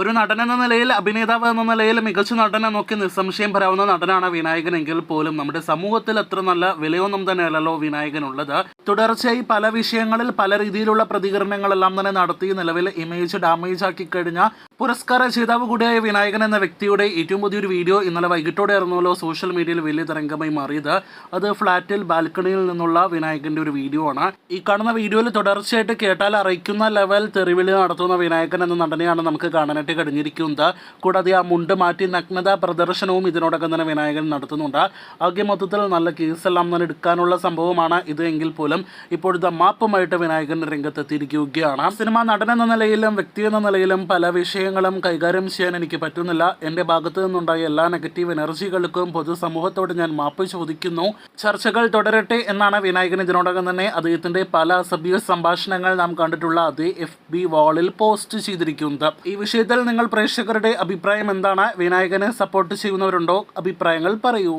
ഒരു നടൻ എന്ന നിലയിൽ, അഭിനേതാവ് എന്ന നിലയിൽ മികച്ച നടനെ നോക്കി നിസ്സംശയം പറയാവുന്ന നടനാണ് വിനായകനെങ്കിൽ പോലും നമ്മുടെ സമൂഹത്തിൽ അത്ര നല്ല വിലയൊന്നും തന്നെയല്ലല്ലോ വിനായകനുള്ളത്. തുടർച്ചയായി പല വിഷയങ്ങളിൽ പല രീതിയിലുള്ള പ്രതികരണങ്ങളെല്ലാം തന്നെ നടത്തി നിലവിൽ ഇമേജ് ഡാമേജ് ആക്കി കഴിഞ്ഞ പുരസ്കാര ജേതാവ് കൂടിയായ വിനായകൻ എന്ന വ്യക്തിയുടെ ഏറ്റവും പുതിയൊരു വീഡിയോ ഇന്നലെ വൈകിട്ടോടെ ആയിരുന്നല്ലോ സോഷ്യൽ മീഡിയയിൽ വലിയ തരംഗമായി മാറിയത്. അത് ഫ്ലാറ്റിൽ ബാൽക്കണിയിൽ നിന്നുള്ള വിനായകന്റെ ഒരു വീഡിയോ ആണ്. ഈ കാണുന്ന വീഡിയോയിൽ തുടർച്ചയായിട്ട് കേട്ടാൽ അറിയിക്കുന്ന ലെവൽ തെറിവിളി നടത്തുന്ന വിനായകൻ എന്ന നടനെയാണ് നമുക്ക് കാണാനായിട്ട് കഴിഞ്ഞിരിക്കുന്നത്. കൂടാതെ ആ മുണ്ട് മാറ്റി നഗ്നത പ്രദർശനവും ഇതിനോടകം തന്നെ വിനായകൻ നടത്തുന്നുണ്ട്. ആകെ മൊത്തത്തിൽ നല്ല കേസെല്ലാം തന്നെ എടുക്കാനുള്ള സംഭവമാണ് ഇത് എങ്കിൽ പോലും ഇപ്പോഴത്തെ മാപ്പുമായിട്ട് വിനായകൻ രംഗത്തെത്തിയിരിക്കുകയാണ്. സിനിമാ നടൻ എന്ന നിലയിലും വ്യക്തി എന്ന നിലയിലും പല വിഷയങ്ങളും കൈകാര്യം ചെയ്യാൻ എനിക്ക് പറ്റുന്നില്ല. എൻ്റെ ഭാഗത്തു നിന്നുണ്ടായ എല്ലാ നെഗറ്റീവ് എനർജികൾക്കും പൊതുസമൂഹത്തോട് ഞാൻ മാപ്പ് ചോദിക്കുന്നു. ചർച്ചകൾ തുടരട്ടെ എന്നാണ് വിനായകൻ ഇതിനോടകം തന്നെ അദ്ദേഹത്തിൻ്റെ പല അസഭ്യ സംഭാഷണങ്ങൾ നാം കണ്ടിട്ടുള്ള അതേ FB വാളിൽ പോസ്റ്റ് ചെയ്തിരിക്കുന്നത്. ഈ വിഷയത്തിൽ നിങ്ങൾ പ്രേക്ഷകരുടെ അഭിപ്രായം എന്താണ്? വിനായകനെ സപ്പോർട്ട് ചെയ്യുന്നവരുണ്ടോ? അഭിപ്രായങ്ങൾ പറയൂ.